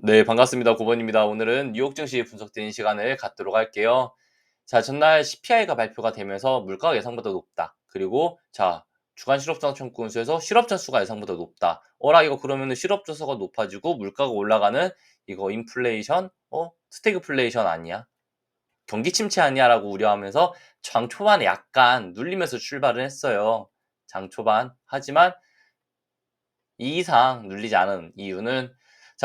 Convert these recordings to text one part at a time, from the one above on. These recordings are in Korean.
네, 반갑습니다. 고번입니다. 오늘은 뉴욕 증시 분석된 시간을 갖도록 할게요. 자, 전날 CPI가 발표가 되면서 물가가 예상보다 높다. 그리고 주간 실업자 청구건수에서 실업자 수가 예상보다 높다. 이거 그러면은 실업자 수가 높아지고 물가가 올라가는 이거 인플레이션, 스태그플레이션 아니야? 경기 침체 아니야라고 우려하면서 장 초반에 약간 눌리면서 출발을 했어요. 장 초반. 하지만 이 이상 눌리지 않은 이유는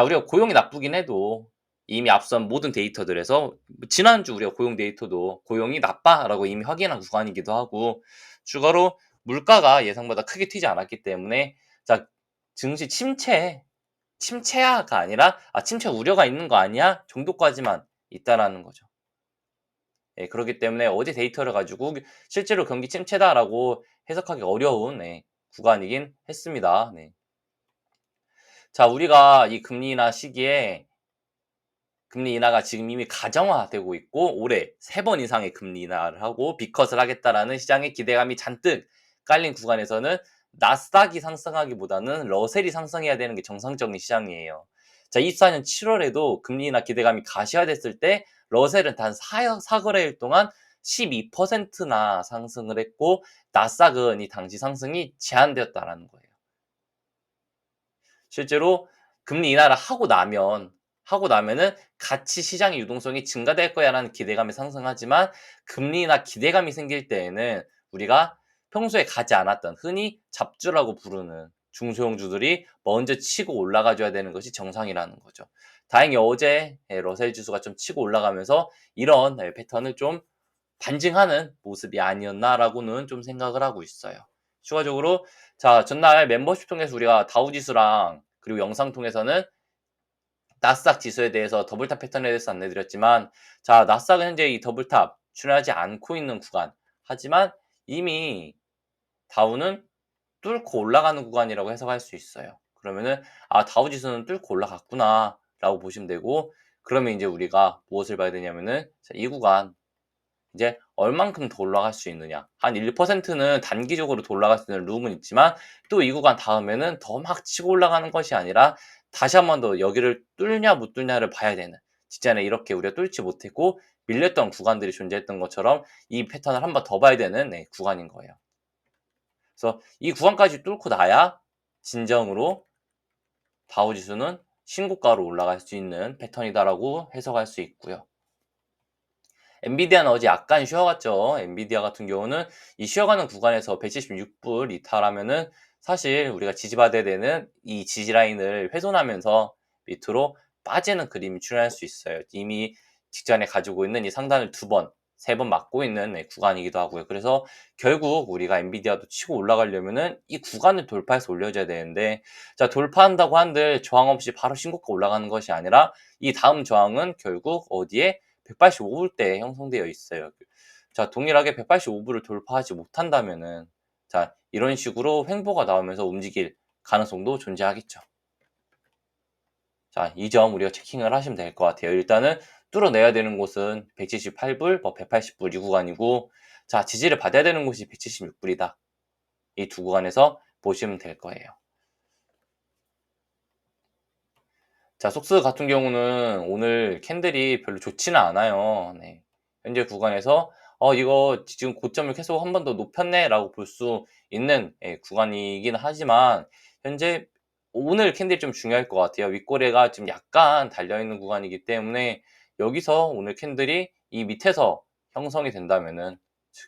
우리가 고용이 나쁘긴 해도 이미 앞선 모든 데이터들에서 지난주 우리가 고용 데이터도 고용이 나빠라고 이미 확인한 구간이기도 하고 추가로 물가가 예상보다 크게 튀지 않았기 때문에 자 증시 침체야가 아니라 침체 우려가 있는 거 아니야 정도까지만 있다라는 거죠. 예, 그렇기 때문에 어제 데이터를 가지고 실제로 경기 침체다라고 해석하기 어려운 구간이긴 했습니다. 네. 자, 우리가 이 금리 인하 시기에 금리 인하가 지금 이미 가정화되고 있고 올해 3번 이상의 금리 인하를 하고 빅컷을 하겠다라는 시장의 기대감이 잔뜩 깔린 구간에서는 나스닥이 상승하기보다는 러셀이 상승해야 되는 게 정상적인 시장이에요. 자, 24년 7월에도 금리 인하 기대감이 가시화됐을 때 러셀은 단 4거래일 동안 12%나 상승을 했고 나스닥은 이 당시 상승이 제한되었다라는 거예요. 실제로 금리 인하를 하고 나면은 같이 시장의 유동성이 증가될 거야라는 기대감이 상승하지만 금리 인하 기대감이 생길 때에는 우리가 평소에 가지 않았던 흔히 잡주라고 부르는 중소형주들이 먼저 치고 올라가 줘야 되는 것이 정상이라는 거죠. 다행히 어제 러셀 지수가 좀 치고 올라가면서 이런 패턴을 좀 반증하는 모습이 아니었나라고는 좀 생각을 하고 있어요. 추가적으로 전날 멤버십 통해서 우리가 다우 지수랑 그리고 영상 통해서는 나스닥 지수에 대해서 더블탑 패턴에 대해서 안내드렸지만 나스닥은 현재 이 더블탑 출현하지 않고 있는 구간 하지만 이미 다우는 뚫고 올라가는 구간이라고 해석할 수 있어요. 그러면은 다우 지수는 뚫고 올라갔구나라고 보시면 되고 그러면 이제 우리가 무엇을 봐야 되냐면은 이 구간 이제 얼만큼 더 올라갈 수 있느냐. 한 1%는 단기적으로 더 올라갈 수 있는 룸은 있지만 또 이 구간 다음에는 더 막 치고 올라가는 것이 아니라 다시 한 번 더 여기를 뚫냐 못 뚫냐를 봐야 되는 직전에 이렇게 우리가 뚫지 못했고 밀렸던 구간들이 존재했던 것처럼 이 패턴을 한 번 더 봐야 되는 구간인 거예요. 그래서 이 구간까지 뚫고 나야 진정으로 다우지수는 신고가로 올라갈 수 있는 패턴이다라고 해석할 수 있고요. 엔비디아는 어제 약간 쉬어갔죠. 엔비디아 같은 경우는 이 쉬어가는 구간에서 176불 이탈하면은 사실 우리가 지지받아야 되는 이 지지라인을 훼손하면서 밑으로 빠지는 그림이 출현할 수 있어요. 이미 직전에 가지고 있는 이 상단을 2번, 3번 막고 있는 구간이기도 하고요. 그래서 결국 우리가 엔비디아도 치고 올라가려면은 이 구간을 돌파해서 올려줘야 되는데 돌파한다고 한들 저항 없이 바로 신고가 올라가는 것이 아니라 이 다음 저항은 결국 어디에 185불대에 형성되어 있어요. 동일하게 185불을 돌파하지 못한다면은 이런 식으로 횡보가 나오면서 움직일 가능성도 존재하겠죠. 이 점 우리가 체킹을 하시면 될 것 같아요. 일단은 뚫어내야 되는 곳은 178불, 180불 이 구간이고 지지를 받아야 되는 곳이 176불이다. 이 두 구간에서 보시면 될 거예요. 속스 같은 경우는 오늘 캔들이 별로 좋지는 않아요. 네. 현재 구간에서 이거 지금 고점을 계속 한 번 더 높였네라고 볼 수 있는 구간이긴 하지만 현재 오늘 캔들이 좀 중요할 것 같아요. 윗꼬리가 지금 약간 달려있는 구간이기 때문에 여기서 오늘 캔들이 이 밑에서 형성이 된다면은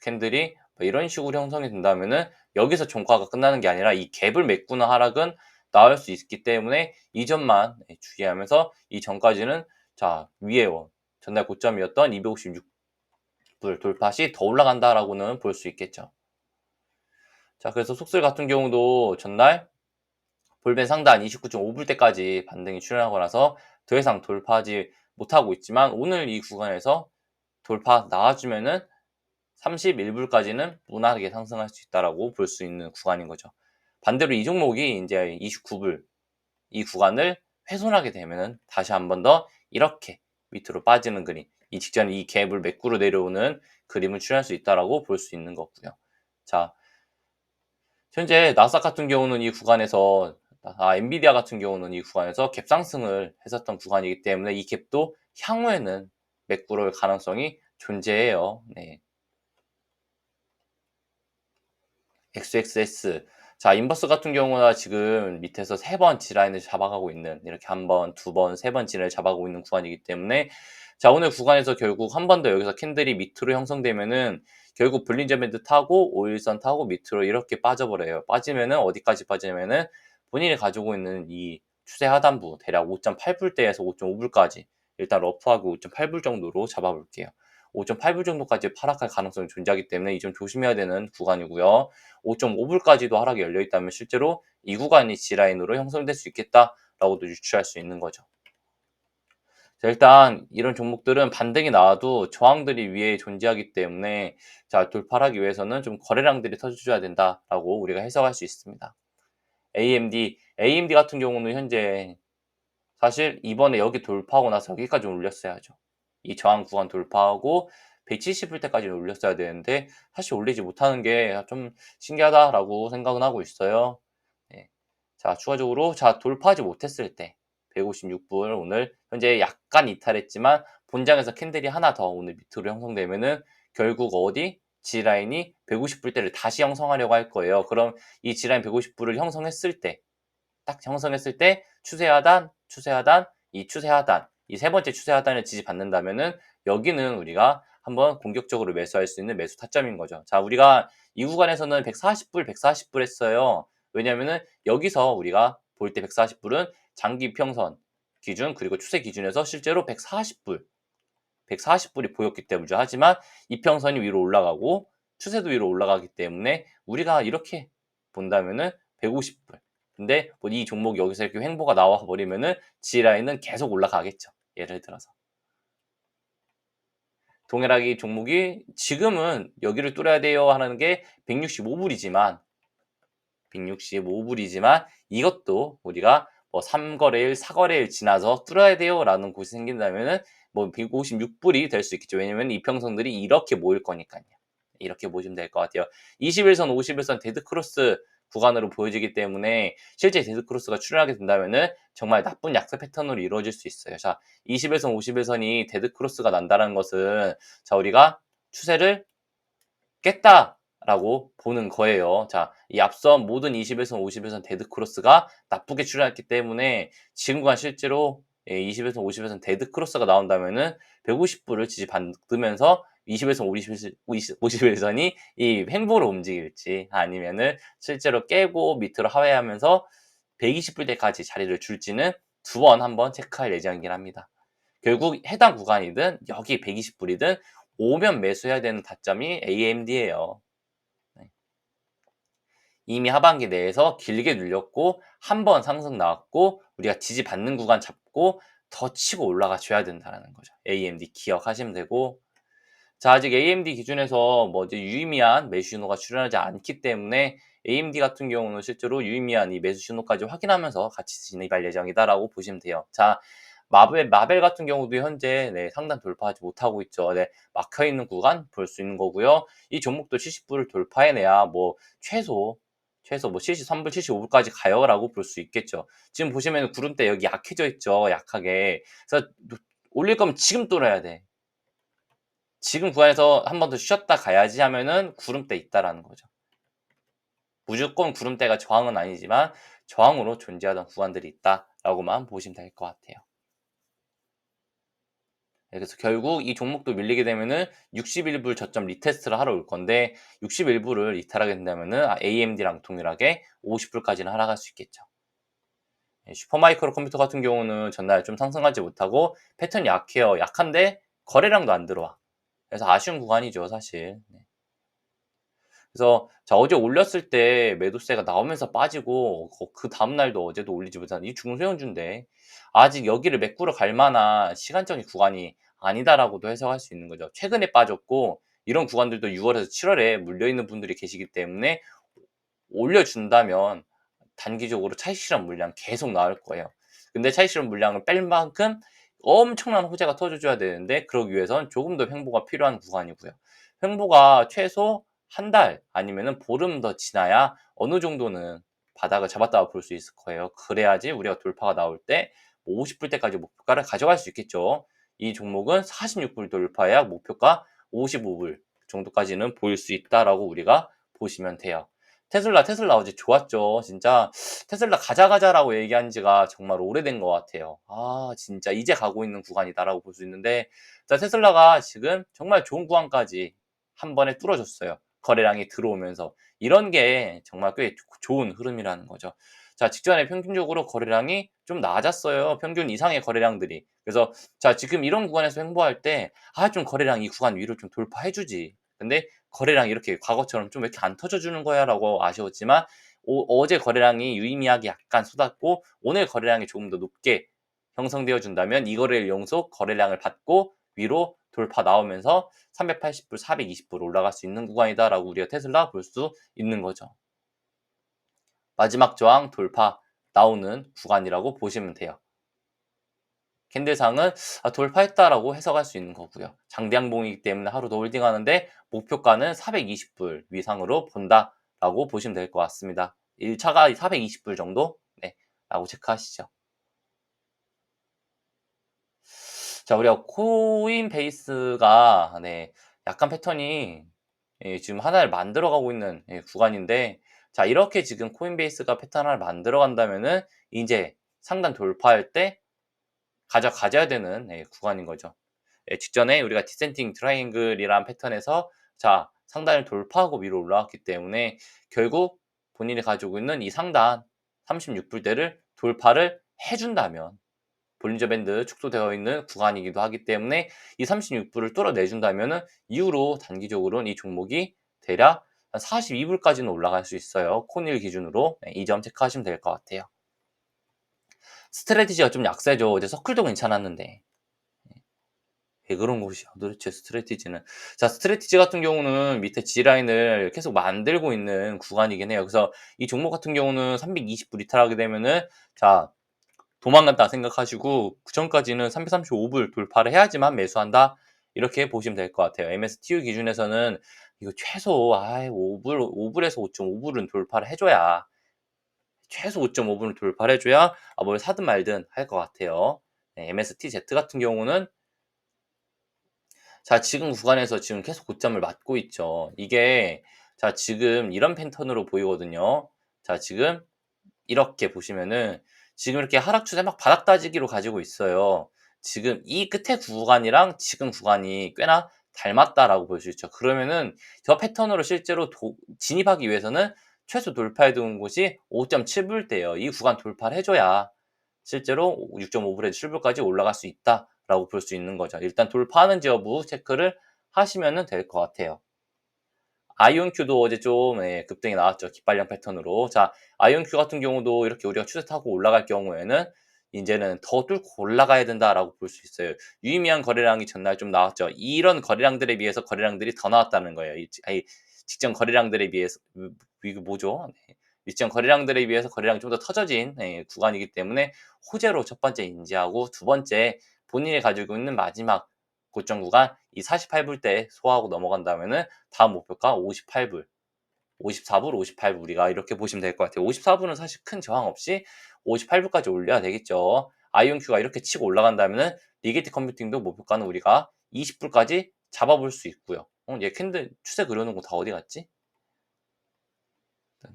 캔들이 이런 식으로 형성이 된다면은 여기서 종가가 끝나는 게 아니라 이 갭을 메꾸는 하락은 나올 수 있기 때문에 이 점만 주의하면서 이 전까지는 위에 전날 고점이었던 256불 돌파 시 더 올라간다라고는 볼 수 있겠죠. 그래서 속슬 같은 경우도 전날 볼벤 상단 29.5불대까지 반등이 출현하고 나서 더 이상 돌파하지 못하고 있지만 오늘 이 구간에서 돌파 나와주면은 31불까지는 무난하게 상승할 수 있다라고 볼 수 있는 구간인 거죠. 반대로 이 종목이 이제 29불 이 구간을 훼손하게 되면은 다시 한 번 더 이렇게 밑으로 빠지는 그림, 이 직전에 이 갭을 매꾸로 내려오는 그림을 출현할 수 있다라고 볼 수 있는 거고요. 현재 나스닥 같은 경우는 이 구간에서 엔비디아 같은 경우는 이 구간에서 갭 상승을 했었던 구간이기 때문에 이 갭도 향후에는 매꾸러울 가능성이 존재해요. 네. XXS. 자, 인버스 같은 경우는 지금 밑에서 3번 지라인을 잡아가고 있는, 이렇게 한 번, 두 번, 세 번 지라인을 잡아가고 있는 구간이기 때문에, 자, 오늘 구간에서 결국 한 번 더 여기서 캔들이 밑으로 형성되면은 결국 볼린저 밴드 타고 5일선 타고 밑으로 이렇게 빠져버려요. 빠지면은 어디까지 빠지냐면은 본인이 가지고 있는 이 추세 하단부 대략 5.8불대에서 5.5불까지 일단 러프하고 5.8불 정도로 잡아볼게요. 5.8불 정도까지 하락할 가능성이 존재하기 때문에 이 점 조심해야 되는 구간이고요. 5.5불까지도 하락이 열려 있다면 실제로 이 구간이 G라인으로 형성될 수 있겠다라고도 유추할 수 있는 거죠. 자, 일단 이런 종목들은 반등이 나와도 저항들이 위에 존재하기 때문에 자, 돌파하기 위해서는 좀 거래량들이 터져줘야 된다라고 우리가 해석할 수 있습니다. AMD 같은 경우는 현재 사실 이번에 여기 돌파하고 나서 여기까지 올렸어야죠. 이 저항 구간 돌파하고 170불 때까지 올렸어야 되는데 사실 올리지 못하는 게 좀 신기하다라고 생각은 하고 있어요. 네. 자, 추가적으로 자, 돌파하지 못했을 때 156불 오늘 현재 약간 이탈했지만 본장에서 캔들이 하나 더 오늘 밑으로 형성되면은 결국 어디 G라인이 150불대를 다시 형성하려고 할 거예요. 그럼 이 G라인 150불을 형성했을 때 딱 형성했을 때 추세 하단, 추세 하단, 이 추세 하단, 이 세 번째 추세 하단을 지지받는다면은 여기는 우리가 한번 공격적으로 매수할 수 있는 매수 타점인 거죠. 자, 우리가 이 구간에서는 140불, 140불 했어요. 왜냐면은 여기서 우리가 볼 때 140불은 장기 평선 기준 그리고 추세 기준에서 실제로 140불, 140불이 보였기 때문이죠. 하지만 이평선이 위로 올라가고 추세도 위로 올라가기 때문에 우리가 이렇게 본다면은 150불. 근데 뭐 이 종목이 여기서 이렇게 횡보가 나와 버리면은 G라인은 계속 올라가겠죠. 예를 들어서. 동일하게 이 종목이 지금은 여기를 뚫어야 돼요 하는 게 165불이지만 165불이지만 이것도 우리가 뭐 3거래일, 4거래일 지나서 뚫어야 돼요라는 곳이 생긴다면은 뭐 156불이 될 수 있겠죠. 왜냐면 이평선들이 이렇게 모일 거니까요. 이렇게 보시면 될 것 같아요. 21선, 51선 데드크로스 구간으로 보여지기 때문에 실제 데드크로스가 출현하게 된다면은 정말 나쁜 약세 패턴으로 이루어질 수 있어요. 자, 21선, 51선이 데드크로스가 난다는 것은 자, 우리가 추세를 깼다라고 보는 거예요. 자, 이 앞선 모든 20에서 50에선 데드크로스가 나쁘게 출현했기 때문에 지금 과 실제로 20에서 50에선 데드크로스가 나온다면은 150불을 지지받으면서 20에서 50에선이 이 횡보로 움직일지 아니면은 실제로 깨고 밑으로 하회하면서 120불대까지 자리를 줄지는 두 번 한번 체크할 예정이긴 합니다. 결국 해당 구간이든 여기 120불이든 오면 매수해야 되는 타점이 AMD예요. 네. 이미 하반기 내에서 길게 눌렸고 한 번 상승 나왔고 우리가 지지받는 구간 잡고 더 치고 올라가 줘야 된다는 거죠. AMD 기억하시면 되고 자, 아직 AMD 기준에서 뭐 이제 유의미한 매수 신호가 출현하지 않기 때문에 AMD 같은 경우는 실제로 유의미한 이 매수 신호까지 확인하면서 같이 진입할 예정이다라고 보시면 돼요. 자, 마벨 같은 경우도 현재 네, 상단 돌파하지 못하고 있죠. 네, 막혀 있는 구간 볼 수 있는 거고요. 이 종목도 70불을 돌파해내야 뭐 최소 뭐 73불, 75불까지 가요라고 볼 수 있겠죠. 지금 보시면 구름대 여기 약해져 있죠. 약하게. 그래서 올릴 거면 지금 뚫어야 돼. 지금 구간에서 한 번 더 쉬었다 가야지 하면은 구름대 있다라는 거죠. 무조건 구름대가 저항은 아니지만 저항으로 존재하던 구간들이 있다라고만 보시면 될 것 같아요. 네, 그래서 결국 이 종목도 밀리게 되면은 61불 저점 리테스트를 하러 올 건데 61불을 이탈하게 된다면은 AMD랑 동일하게 50불까지는 하락할 수 있겠죠. 슈퍼마이크로 컴퓨터 같은 경우는 전날 좀 상승하지 못하고 패턴이 약해요. 약한데 거래량도 안 들어와. 그래서 아쉬운 구간이죠, 사실. 네. 그래서 자, 어제 올렸을 때 매도세가 나오면서 빠지고 그 다음날도 어제도 올리지 못한 이 중소형주인데 아직 여기를 메꾸러 갈 만한 시간적인 구간이 아니다라고도 해석할 수 있는 거죠. 최근에 빠졌고 이런 구간들도 6월에서 7월에 물려있는 분들이 계시기 때문에 올려준다면 단기적으로 차익 실현 물량 계속 나올 거예요. 근데 차익 실현 물량을 뺄 만큼 엄청난 호재가 터져줘야 되는데 그러기 위해선 조금 더 횡보가 필요한 구간이고요. 횡보가 최소 한 달 아니면은 보름 더 지나야 어느 정도는 바닥을 잡았다고 볼 수 있을 거예요. 그래야지 우리가 돌파가 나올 때 50불 때까지 목표가를 가져갈 수 있겠죠. 이 종목은 46불 돌파해야 목표가 55불 정도까지는 보일 수 있다라고 우리가 보시면 돼요. 테슬라 어제 좋았죠. 진짜 테슬라 가자라고 얘기한 지가 정말 오래된 것 같아요. 아, 진짜 이제 가고 있는 구간이다라고 볼 수 있는데, 자, 테슬라가 지금 정말 좋은 구간까지 한 번에 뚫어줬어요. 거래량이 들어오면서. 이런 게 정말 꽤 좋은 흐름이라는 거죠. 자, 직전에 평균적으로 거래량이 좀 낮았어요. 평균 이상의 거래량들이. 그래서 자, 지금 이런 구간에서 횡보할 때, 아, 좀 거래량 이 구간 위로 좀 돌파해주지. 근데 거래량 이렇게 과거처럼 좀 왜 이렇게 안 터져주는 거야? 라고 아쉬웠지만, 어제 거래량이 유의미하게 약간 쏟았고, 오늘 거래량이 조금 더 높게 형성되어 준다면, 이거를 연속 거래량을 받고 위로 돌파 나오면서 380불, 420불 올라갈 수 있는 구간이다라고 우리가 테슬라 볼 수 있는 거죠. 마지막 저항 돌파 나오는 구간이라고 보시면 돼요. 캔들상은 돌파했다라고 해석할 수 있는 거고요. 장대양봉이기 때문에 하루 더 홀딩하는데 목표가는 420불 위상으로 본다라고 보시면 될 것 같습니다. 1차가 420불 정도? 네, 라고 체크하시죠. 자, 우리가 코인베이스가 네, 약간 패턴이 지금 하나를 만들어가고 있는 구간인데, 자, 이렇게 지금 코인베이스가 패턴 하나를 만들어간다면은 이제 상단 돌파할 때 가져야 되는 구간인 거죠. 직전에 우리가 디센팅 트라이앵글이라는 패턴에서 자, 상단을 돌파하고 위로 올라왔기 때문에 결국 본인이 가지고 있는 이 상단 36불대를 돌파를 해준다면 볼린저 밴드 축소되어 있는 구간이기도 하기 때문에 이 36불을 뚫어내준다면 이후로 단기적으로는 이 종목이 대략 한 42불까지는 올라갈 수 있어요. 코닐 기준으로. 이 점 체크하시면 될 것 같아요. 스트레티지가 좀 약세죠. 어제 서클도 괜찮았는데. 왜 그런 것이야 도대체 스트레티지는. 자, 스트레티지 같은 경우는 밑에 G라인을 계속 만들고 있는 구간이긴 해요. 그래서 이 종목 같은 경우는 320불 이탈하게 되면은 자, 도망간다 생각하시고 그 전까지는 335불 돌파를 해야지만 매수한다, 이렇게 보시면 될 것 같아요. MSTU 기준에서는 이거 최소 5불에서 5.5불은 돌파를 해줘야, 최소 5.5불은 돌파를 해줘야 뭘 사든 말든 할 것 같아요. 네, MSTZ 같은 경우는 자, 지금 구간에서 지금 계속 고점을 맞고 있죠. 이게 자, 지금 이런 패턴으로 보이거든요. 자, 지금 이렇게 보시면은 지금 이렇게 하락 추세 막 바닥 다지기로 가지고 있어요. 지금 이 끝에 구간이랑 지금 구간이 꽤나 닮았다라고 볼 수 있죠. 그러면은 저 패턴으로 실제로 진입하기 위해서는 최소 돌파해 둔 곳이 5.7불대예요. 이 구간 돌파를 해줘야 실제로 6.5불에서 7불까지 올라갈 수 있다라고 볼 수 있는 거죠. 일단 돌파하는지 여부 체크를 하시면 될 것 같아요. 아이온큐도 어제 좀 급등이 나왔죠. 깃발령 패턴으로. 자, 아이온큐 같은 경우도 이렇게 우리가 추세 타고 올라갈 경우에는 이제는 더 뚫고 올라가야 된다라고 볼 수 있어요. 유의미한 거래량이 전날 좀 나왔죠. 이런 거래량들에 비해서 거래량들이 더 나왔다는 거예요. 직전 거래량들에 비해서 이거 뭐죠? 네. 직전 거래량들에 비해서 거래량이 좀 더 터져진 구간이기 때문에 호재로 첫 번째 인지하고, 두 번째 본인이 가지고 있는 마지막 고점 구간 이 48불대 소화하고 넘어간다면은 다음 목표가 58불, 54불, 58불 우리가 이렇게 보시면 될 것 같아요. 54불은 사실 큰 저항 없이 58불까지 올려야 되겠죠. 아이온큐가 이렇게 치고 올라간다면은 리게티 컴퓨팅도 목표가는 우리가 20불까지 잡아볼 수 있고요. 얘 캔들 추세 그려놓은 거 다 어디 갔지?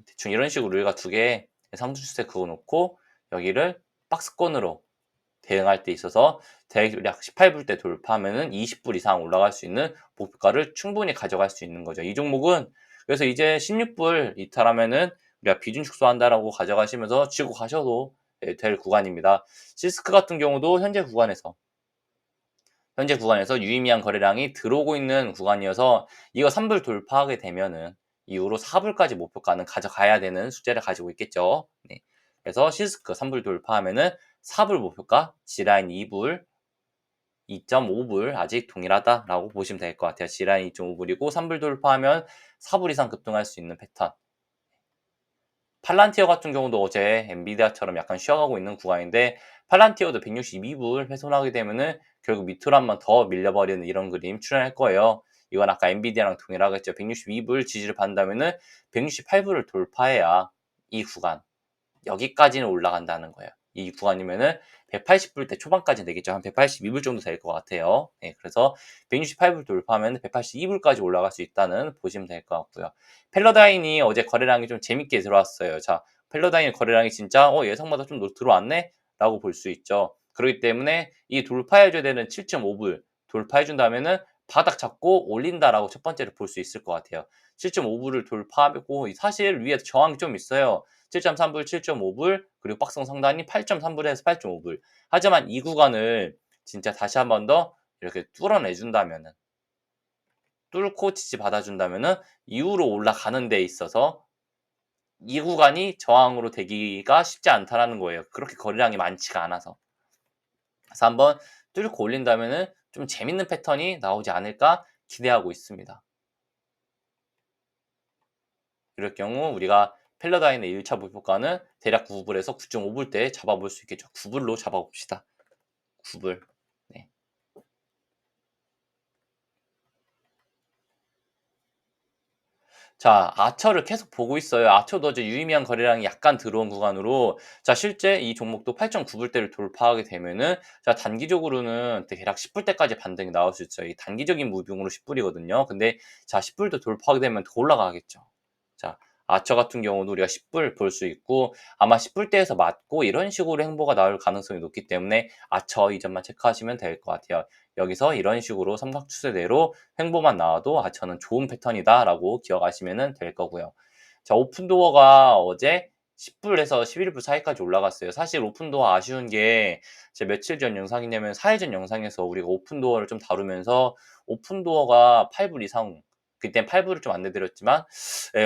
대충 이런 식으로 우리가 두 개 상승 추세 그어놓고 여기를 박스권으로 대응할 때 있어서 대략 18불대 돌파하면은 20불 이상 올라갈 수 있는 목표가를 충분히 가져갈 수 있는 거죠. 이 종목은 그래서 이제 16불 이탈하면은 우리가 비중 축소한다라고 가져가시면서 치고 가셔도 될 구간입니다. 시스크 같은 경우도 현재 구간에서 유의미한 거래량이 들어오고 있는 구간이어서 이거 3불 돌파하게 되면은 이후로 4불까지 목표가는 가져가야 되는 숙제를 가지고 있겠죠. 네. 그래서 시스크 3불 돌파하면은 4불 목표가, G라인 2불, 2.5불 아직 동일하다라고 보시면 될 것 같아요. G라인 2.5불이고 3불 돌파하면 4불 이상 급등할 수 있는 패턴. 팔란티어 같은 경우도 어제 엔비디아처럼 약간 쉬어가고 있는 구간인데, 팔란티어도 162불 훼손하게 되면은 결국 밑으로 한 번 더 밀려버리는 이런 그림 출현할 거예요. 이건 아까 엔비디아랑 동일하겠죠. 162불 지지를 받는다면은 168불을 돌파해야 이 구간 여기까지는 올라간다는 거예요. 이 구간이면은 180불대 초반까지 되겠죠. 한 182불 정도 될 것 같아요. 네, 그래서 168불 돌파하면 182불까지 올라갈 수 있다는 보시면 될 것 같고요. 펠러다인이 어제 거래량이 좀 재밌게 들어왔어요. 자, 펠러다인 거래량이 진짜 예상보다 좀 들어왔네? 라고 볼 수 있죠. 그렇기 때문에 이 돌파해줘야 되는 7.5불 돌파해준다면은 바닥 잡고 올린다라고 첫 번째로 볼 수 있을 것 같아요. 7.5불을 돌파하고 사실 위에 저항이 좀 있어요. 7.3불, 7.5불, 그리고 박스권 상단이 8.3불에서 8.5불. 하지만 이 구간을 진짜 다시 한 번 더 이렇게 뚫어내준다면은, 뚫고 지지 받아준다면은 이후로 올라가는 데 있어서 이 구간이 저항으로 되기가 쉽지 않다라는 거예요. 그렇게 거래량이 많지가 않아서. 그래서 한번 뚫고 올린다면은 좀 재밌는 패턴이 나오지 않을까 기대하고 있습니다. 이럴 경우 우리가 펠러다인의 1차 목표가는 대략 9불에서 9.5불대에 잡아볼 수 있겠죠. 9불로 잡아봅시다. 9불. 네. 자, 아처를 계속 보고 있어요. 아처도 어제 유의미한 거래량이 약간 들어온 구간으로, 자, 실제 이 종목도 8.9불대를 돌파하게 되면은, 자, 단기적으로는 대략 10불대까지 반등이 나올 수 있어요. 이 단기적인 무빙으로 10불이거든요. 근데 자, 10불도 돌파하게 되면 더 올라가겠죠. 자, 아처 같은 경우도 우리가 10불 볼 수 있고, 아마 10불대에서 맞고 이런 식으로 행보가 나올 가능성이 높기 때문에 아처 이 점만 체크하시면 될 것 같아요. 여기서 이런 식으로 삼각추세대로 횡보만 나와도 저는 좋은 패턴이다라고 기억하시면 될 거고요. 자, 오픈도어가 어제 10불에서 11불 사이까지 올라갔어요. 사실 오픈도어 아쉬운 게 제 며칠 전 영상이냐면 4일 전 영상에서 우리가 오픈도어를 좀 다루면서 오픈도어가 8불 이상, 그땐 8불을 좀 안내드렸지만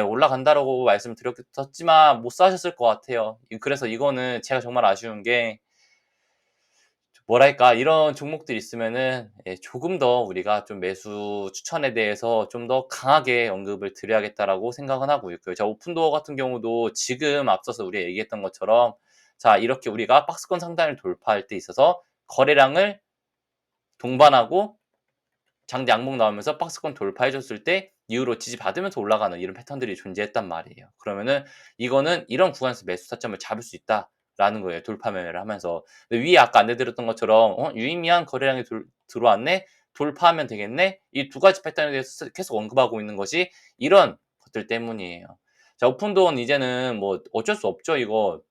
올라간다라고 말씀드렸었지만 못 사셨을 것 같아요. 그래서 이거는 제가 정말 아쉬운 게, 뭐랄까, 이런 종목들이 있으면은 조금 더 우리가 좀 매수 추천에 대해서 좀 더 강하게 언급을 드려야겠다라고 생각은 하고 있고요. 자, 오픈도어 같은 경우도 지금 앞서서 우리가 얘기했던 것처럼, 자, 이렇게 우리가 박스권 상단을 돌파할 때 있어서 거래량을 동반하고 장대 양봉 나오면서 박스권 돌파해 줬을 때 이후로 지지받으면서 올라가는 이런 패턴들이 존재했단 말이에요. 그러면은 이거는 이런 구간에서 매수 타점을 잡을 수 있다라는 거예요, 돌파 매매를 하면서. 근데 위에 아까 안내 드렸던 것처럼 유의미한 거래량이 들어왔네? 돌파하면 되겠네? 이 두 가지 패턴에 대해서 계속 언급하고 있는 것이 이런 것들 때문이에요. 자, 오픈도어는 이제는 뭐 어쩔 수 없죠. 이거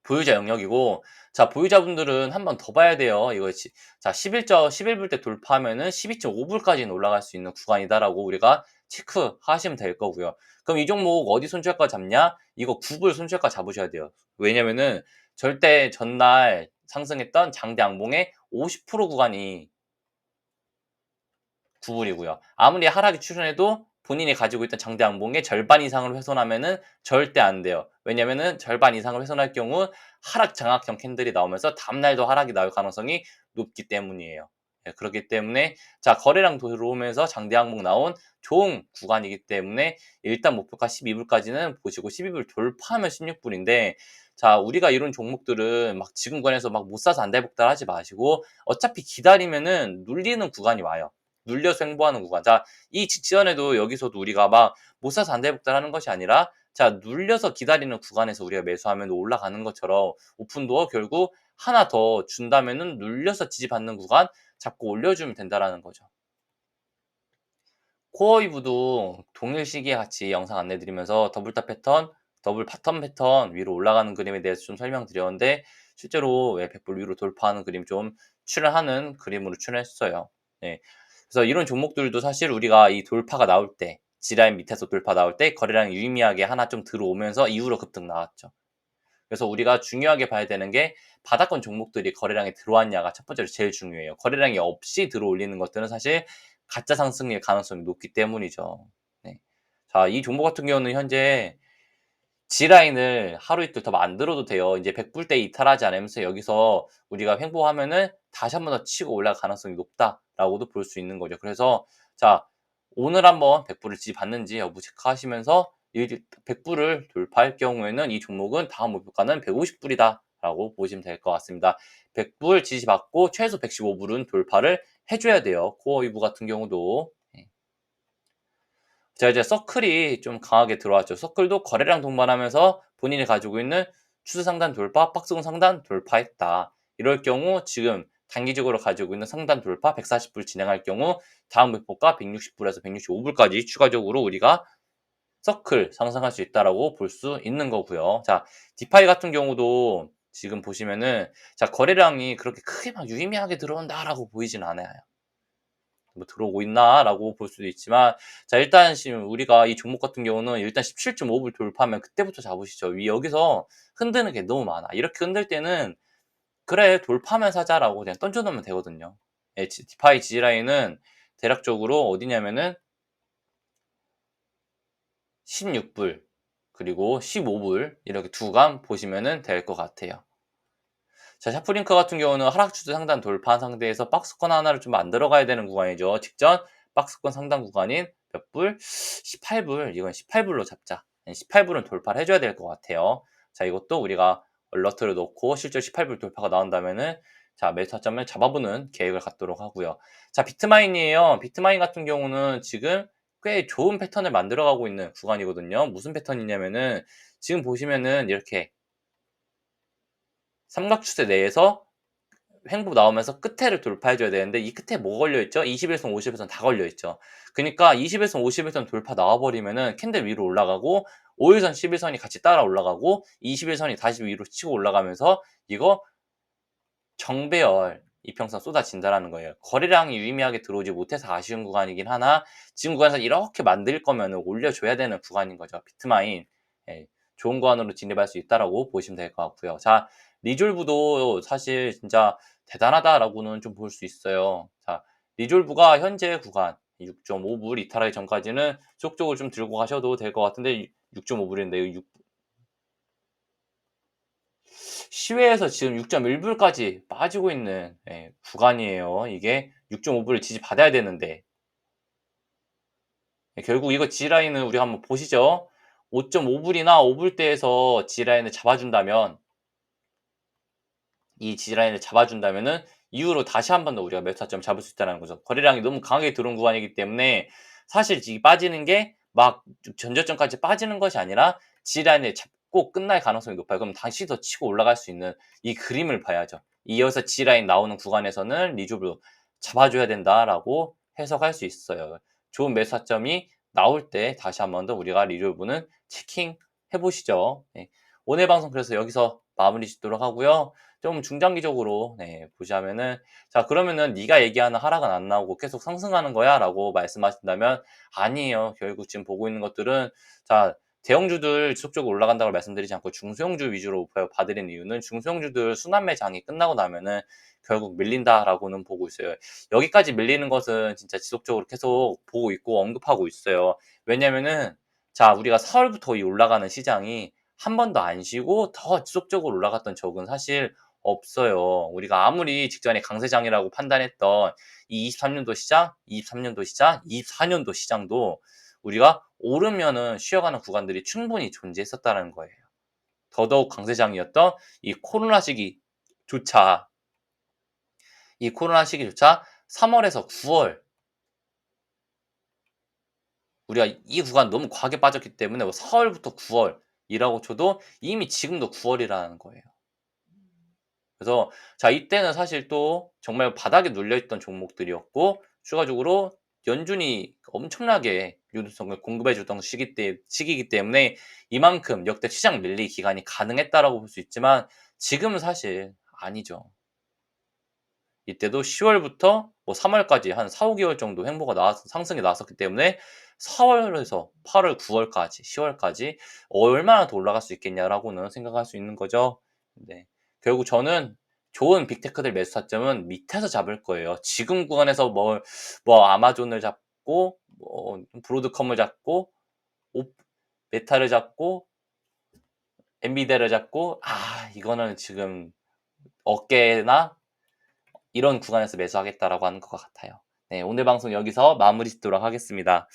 보유자 영역이고, 자, 보유자분들은 한 번 더 봐야 돼요. 이거 자, 11불 때 돌파하면은 12.5불까지는 올라갈 수 있는 구간이다라고 우리가 체크하시면 될 거고요. 그럼 이 종목 어디 손절가 잡냐? 이거 9불 손절가 잡으셔야 돼요. 왜냐면은 절대 전날 상승했던 장대 양봉의 50% 구간이 9불이고요. 아무리 하락이 출현해도 본인이 가지고 있던 장대 양봉의 절반 이상을 훼손하면은 절대 안 돼요. 왜냐면은 절반 이상을 훼손할 경우 하락 장악형 캔들이 나오면서 다음날도 하락이 나올 가능성이 높기 때문이에요. 예, 그렇기 때문에 자, 거래량 들어오면서 장대 양봉 나온 좋은 구간이기 때문에 일단 목표가 12불까지는 보시고, 12불 돌파하면 16불인데, 자, 우리가 이런 종목들은 막 지금 구간에서 막 못 사서 안달복달 하지 마시고 어차피 기다리면은 눌리는 구간이 와요. 눌려서 횡보하는 구간. 자, 이 직전에도 여기서도 우리가 막 못 사서 안달복달하는 것이 아니라, 자, 눌려서 기다리는 구간에서 우리가 매수하면 올라가는 것처럼 오픈도어 결국 하나 더 준다면은 눌려서 지지받는 구간 잡고 올려주면 된다라는 거죠. 코어이브도 동일 시기에 같이 영상 안내 드리면서 더블탑 패턴, 더블 바텀 패턴 위로 올라가는 그림에 대해서 좀 설명드렸는데, 실제로 100불 위로 돌파하는 그림 좀 출현하는 그림으로 출현했어요. 네. 그래서 이런 종목들도 사실 우리가 이 돌파가 나올 때, 지라인 밑에서 돌파 나올 때 거래량 유의미하게 하나 좀 들어오면서 이후로 급등 나왔죠. 그래서 우리가 중요하게 봐야 되는 게 바닥권 종목들이 거래량이 들어왔냐가 첫 번째로 제일 중요해요. 거래량이 없이 들어올리는 것들은 사실 가짜 상승일 가능성이 높기 때문이죠. 네. 자, 이 종목 같은 경우는 현재 G라인을 하루 이틀 더 만들어도 돼요. 이제 100불대 이탈하지 않으면서 여기서 우리가 횡보하면은 다시 한 번 더 치고 올라갈 가능성이 높다라고도 볼 수 있는 거죠. 그래서 자, 오늘 한번 100불을 지지받는지 여부 체크하시면서 100불을 돌파할 경우에는 이 종목은 다음 목표가는 150불이다라고 보시면 될 것 같습니다. 100불 지지받고 최소 115불은 돌파를 해줘야 돼요. 코어 이브 같은 경우도. 네. 자, 이제 서클이 좀 강하게 들어왔죠. 서클도 거래량 동반하면서 본인이 가지고 있는 추세 상단 돌파, 박스권 상단 돌파했다. 이럴 경우 지금 단기적으로 가지고 있는 상단 돌파 140불 진행할 경우 다음 목표가 160불에서 165불까지 추가적으로 우리가 서클 상승할 수 있다라고 볼 수 있는 거고요. 자, 디파이 같은 경우도 지금 보시면은 자, 거래량이 그렇게 크게 막 유의미하게 들어온다라고 보이진 않아요. 뭐 들어오고 있나라고 볼 수도 있지만 자, 일단 지금 우리가 이 종목 같은 경우는 일단 17.5불 돌파하면 그때부터 잡으시죠. 여기서 흔드는 게 너무 많아. 이렇게 흔들 때는 그래 돌파하면 사자라고 그냥 던져 놓으면 되거든요. 예, 디파이 지지라인은 대략적으로 어디냐면은 16불 그리고 15불 이렇게 두 감 보시면은 될 것 같아요. 자, 샤프링크 같은 경우는 하락 추세 상단 돌파한 상태에서 박스권 하나를 좀 만들어 가야 되는 구간이죠. 직전 박스권 상단 구간인 몇 불? 18불. 이건 18불로 잡자. 18불은 돌파를 해줘야 될 것 같아요. 자, 이것도 우리가 얼러트를 놓고 실제 18불 돌파가 나온다면은 자, 매수 타점을 잡아보는 계획을 갖도록 하고요. 자, 비트마인이에요. 비트마인 같은 경우는 지금 꽤 좋은 패턴을 만들어가고 있는 구간이거든요. 무슨 패턴이냐면은 지금 보시면은 이렇게 삼각추세 내에서 횡보 나오면서 끝에를 돌파해줘야 되는데 이 끝에 뭐 걸려있죠? 21선, 50일선 다 걸려있죠. 그러니까 20일선, 51선 돌파 나와버리면은 캔들 위로 올라가고 5일선, 11선이 같이 따라 올라가고 21선이 다시 위로 치고 올라가면서 이거 정배열 이평선 쏟아진다라는 거예요. 거래량이 유의미하게 들어오지 못해서 아쉬운 구간이긴 하나 지금 구간에서 이렇게 만들 거면 올려줘야 되는 구간인 거죠. 비트마인 예, 좋은 구간으로 진입할 수 있다라고 보시면 될 것 같고요. 자, 리졸브도 사실 진짜 대단하다라고는 좀 볼 수 있어요. 자, 리졸브가 현재 구간 6.5불 이탈하기 전까지는 지속적으로 좀 들고 가셔도 될 것 같은데 6.5불인데 시외에서 지금 6.1불까지 빠지고 있는 예, 구간이에요. 이게 6.5불을 지지받아야 되는데 예, 결국 이거 G라인은 우리가 한번 보시죠. 5.5불이나 5불대에서 G라인을 잡아준다면 이 G라인을 잡아준다면은 이후로 다시 한 번 더 우리가 매수 타점 잡을 수 있다는 거죠. 거래량이 너무 강하게 들어온 구간이기 때문에 사실 이 빠지는 게 막 전저점까지 빠지는 것이 아니라 G라인을 잡고 끝날 가능성이 높아요. 그럼 다시 더 치고 올라갈 수 있는 이 그림을 봐야죠. 이어서 G라인 나오는 구간에서는 리졸브 잡아줘야 된다라고 해석할 수 있어요. 좋은 매수 타점이 나올 때 다시 한 번 더 우리가 리졸브는 체킹 해보시죠. 네. 오늘 방송 그래서 여기서 마무리 짓도록 하고요. 좀 중장기적으로 네, 보자면은 자, 그러면은 네가 얘기하는 하락은 안 나오고 계속 상승하는 거야라고 말씀하신다면 아니에요. 결국 지금 보고 있는 것들은 자, 대형주들 지속적으로 올라간다고 말씀드리지 않고 중소형주 위주로 봐드리는 이유는 중소형주들 순환 매장이 끝나고 나면은 결국 밀린다라고는 보고 있어요. 여기까지 밀리는 것은 진짜 지속적으로 계속 보고 있고 언급하고 있어요. 왜냐면은 자, 우리가 4월부터 이 올라가는 시장이 한 번도 안 쉬고 더 지속적으로 올라갔던 적은 사실 없어요. 우리가 아무리 직전에 강세장이라고 판단했던 이 23년도 시장, 23년도 시장, 24년도 시장도 우리가 오르면은 쉬어가는 구간들이 충분히 존재했었다는 거예요. 더더욱 강세장이었던 이 코로나 시기조차, 이 코로나 시기조차 3월에서 9월, 우리가 이 구간 너무 과하게 빠졌기 때문에 4월부터 9월이라고 쳐도 이미 지금도 9월이라는 거예요. 그래서 자, 이때는 사실 또 정말 바닥에 눌려있던 종목들이었고 추가적으로 연준이 엄청나게 유동성을 공급해 주던 시기이기 때문에 이만큼 역대 시장 랠리 기간이 가능했다라고 볼 수 있지만 지금은 사실 아니죠. 이때도 10월부터 뭐 3월까지 한 4-5개월 정도 횡보가 상승이 나왔었기 때문에 4월에서 8월, 9월까지, 10월까지 얼마나 더 올라갈 수 있겠냐라고는 생각할 수 있는 거죠. 네. 결국 저는 좋은 빅테크들 매수 타점은 밑에서 잡을 거예요. 지금 구간에서 뭐 아마존을 잡고, 뭐 브로드컴을 잡고, 오- 메타를 잡고, 엔비디아를 잡고, 이거는 지금 어깨나 이런 구간에서 매수하겠다라고 하는 것 같아요. 네, 오늘 방송 여기서 마무리 짓도록 하겠습니다.